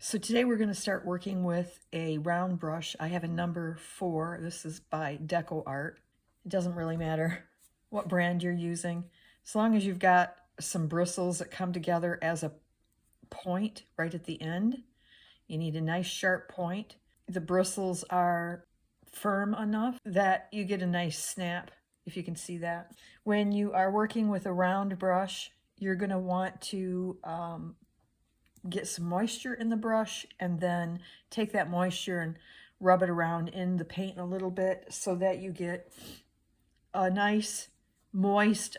So today we're going to start working with a round brush. I have a number 4. This is by Deco Art. It doesn't really matter what brand you're using. As long as you've got some bristles that come together as a point right at the end. You need a nice sharp point. The bristles are firm enough that you get a nice snap, if you can see that. When you are working with a round brush, you're going to want to get some moisture in the brush and then take that moisture and rub it around in the paint a little bit so that you get a nice moist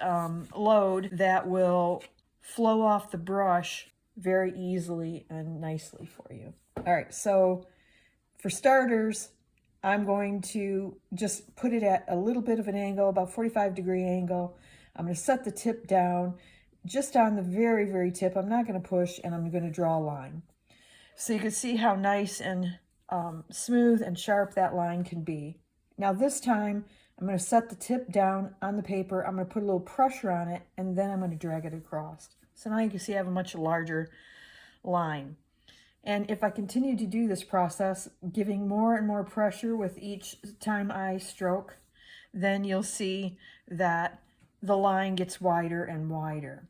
load that will flow off the brush very easily and nicely for you. All right, so for starters, I'm going to just put it at a little bit of an angle, about 45-degree angle. I'm going to set the tip down just on the very, very tip. I'm not going to push, and I'm going to draw a line. So you can see how nice and smooth and sharp that line can be. Now this time, I'm going to set the tip down on the paper. I'm going to put a little pressure on it, and then I'm going to drag it across. So now you can see I have a much larger line. And if I continue to do this process, giving more and more pressure with each time I stroke, then you'll see that the line gets wider and wider.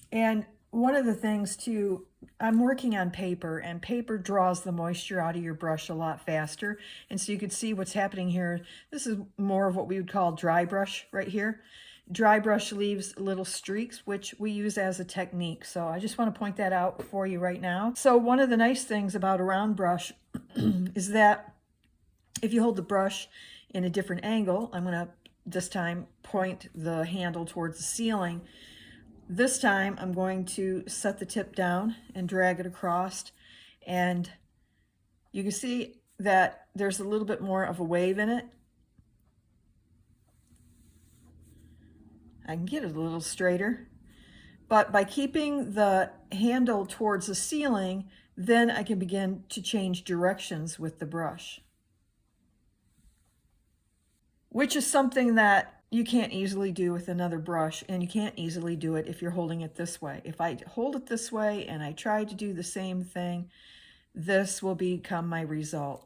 And one of the things too, I'm working on paper, and paper draws the moisture out of your brush a lot faster. And so you can see what's happening here. This is more of what we would call dry brush right here. Dry brush leaves little streaks, which we use as a technique. So I just want to point that out for you right now. So one of the nice things about a round brush is that if you hold the brush in a different angle, I'm going to this time point the handle towards the ceiling. This time I'm going to set the tip down and drag it across, and you can see that there's a little bit more of a wave in it. I can get it a little straighter, but by keeping the handle towards the ceiling, then I can begin to change directions with the brush, which is something that you can't easily do with another brush, and you can't easily do it if you're holding it this way. If I hold it this way and I try to do the same thing, this will become my result.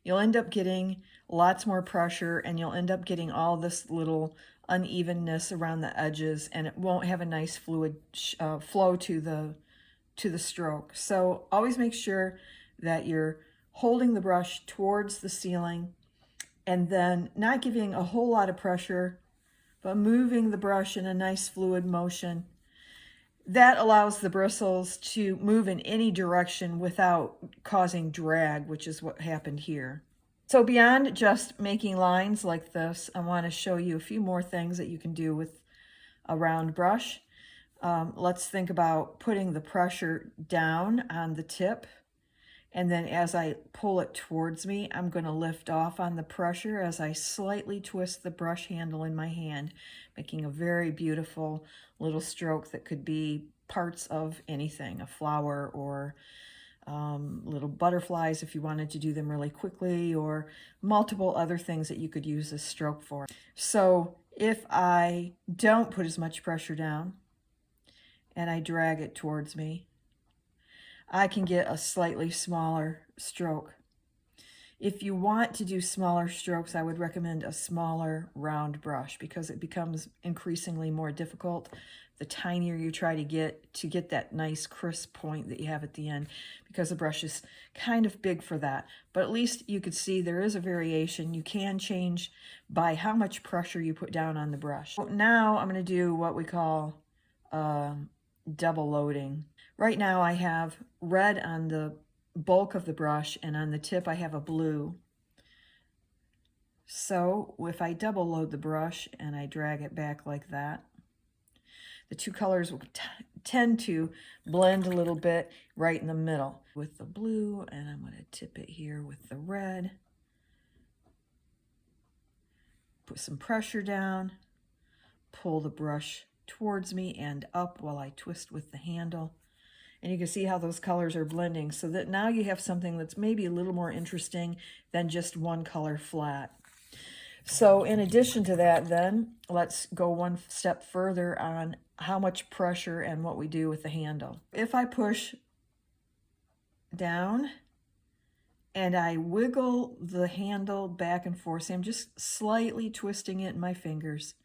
You'll end up getting lots more pressure, and you'll end up getting all this little unevenness around the edges, and it won't have a nice fluid flow to the stroke. So always make sure that you're holding the brush towards the ceiling, and then not giving a whole lot of pressure, but moving the brush in a nice fluid motion. That allows the bristles to move in any direction without causing drag, which is what happened here. So beyond just making lines like this, I want to show you a few more things that you can do with a round brush. Let's think about putting the pressure down on the tip. And then as I pull it towards me, I'm going to lift off on the pressure as I slightly twist the brush handle in my hand, making a very beautiful little stroke that could be parts of anything, a flower or little butterflies if you wanted to do them really quickly, or multiple other things that you could use this stroke for. So if I don't put as much pressure down and I drag it towards me, I can get a slightly smaller stroke. If you want to do smaller strokes, I would recommend a smaller round brush because it becomes increasingly more difficult the tinier you try to get that nice crisp point that you have at the end, because the brush is kind of big for that. But at least you could see there is a variation. You can change by how much pressure you put down on the brush. Now I'm going to do what we call double loading. Right now I have red on the bulk of the brush, and on the tip I have a blue. So if I double load the brush and I drag it back like that, the two colors will tend to blend a little bit right in the middle with the blue, and I'm going to tip it here with the red. Put some pressure down, pull the brush towards me and up while I twist with the handle. And you can see how those colors are blending, so that now you have something that's maybe a little more interesting than just one color flat. So in addition to that, then let's go one step further on how much pressure and what we do with the handle. If I push down and I wiggle the handle back and forth, see, I'm just slightly twisting it in my fingers,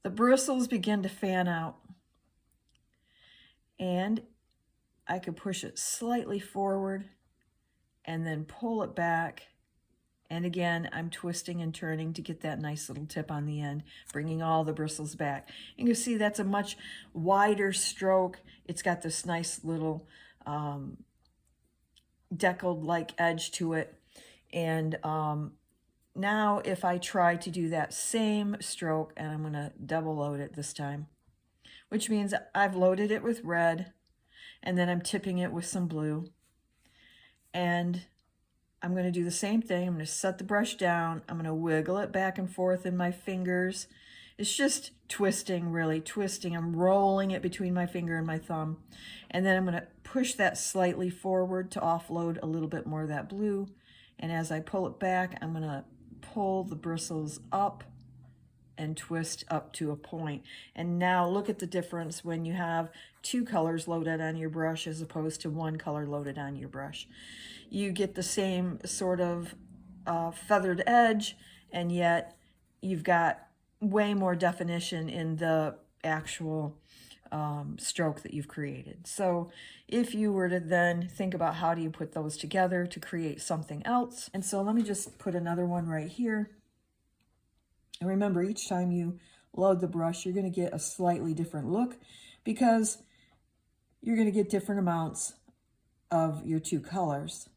the bristles begin to fan out. And I could push it slightly forward and then pull it back. And again, I'm twisting and turning to get that nice little tip on the end, bringing all the bristles back. You can see that's a much wider stroke. It's got this nice little deckled-like edge to it. And now if I try to do that same stroke, and I'm going to double load it this time, which means I've loaded it with red, and then I'm tipping it with some blue. And I'm going to do the same thing. I'm going to set the brush down. I'm going to wiggle it back and forth in my fingers. It's just twisting, really twisting. I'm rolling it between my finger and my thumb. And then I'm going to push that slightly forward to offload a little bit more of that blue. And as I pull it back, I'm going to pull the bristles up and twist up to a point. And now look at the difference when you have two colors loaded on your brush as opposed to one color loaded on your brush. You get the same sort of feathered edge, and yet you've got way more definition in the actual stroke that you've created. So if you were to then think about how do you put those together to create something else. And so let me just put another one right here. And remember, each time you load the brush, you're going to get a slightly different look because you're going to get different amounts of your two colors.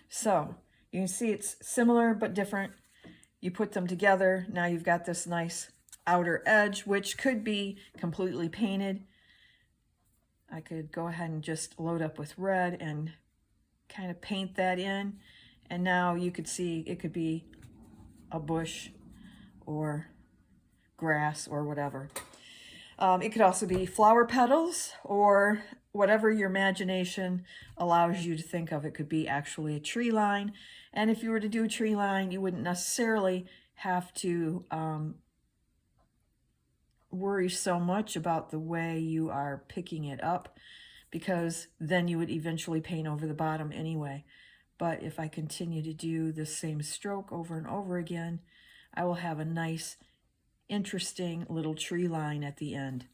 So you can see it's similar but different. You put them together, now you've got this nice outer edge, which could be completely painted. I could go ahead and just load up with red and kind of paint that in. And now you could see it could be a bush or grass or whatever. It could also be flower petals or whatever your imagination allows you to think of. It could be actually a tree line. And if you were to do a tree line, you wouldn't necessarily have to worry so much about the way you are picking it up, because then you would eventually paint over the bottom anyway. But if I continue to do the same stroke over and over again, I will have a nice, interesting little tree line at the end.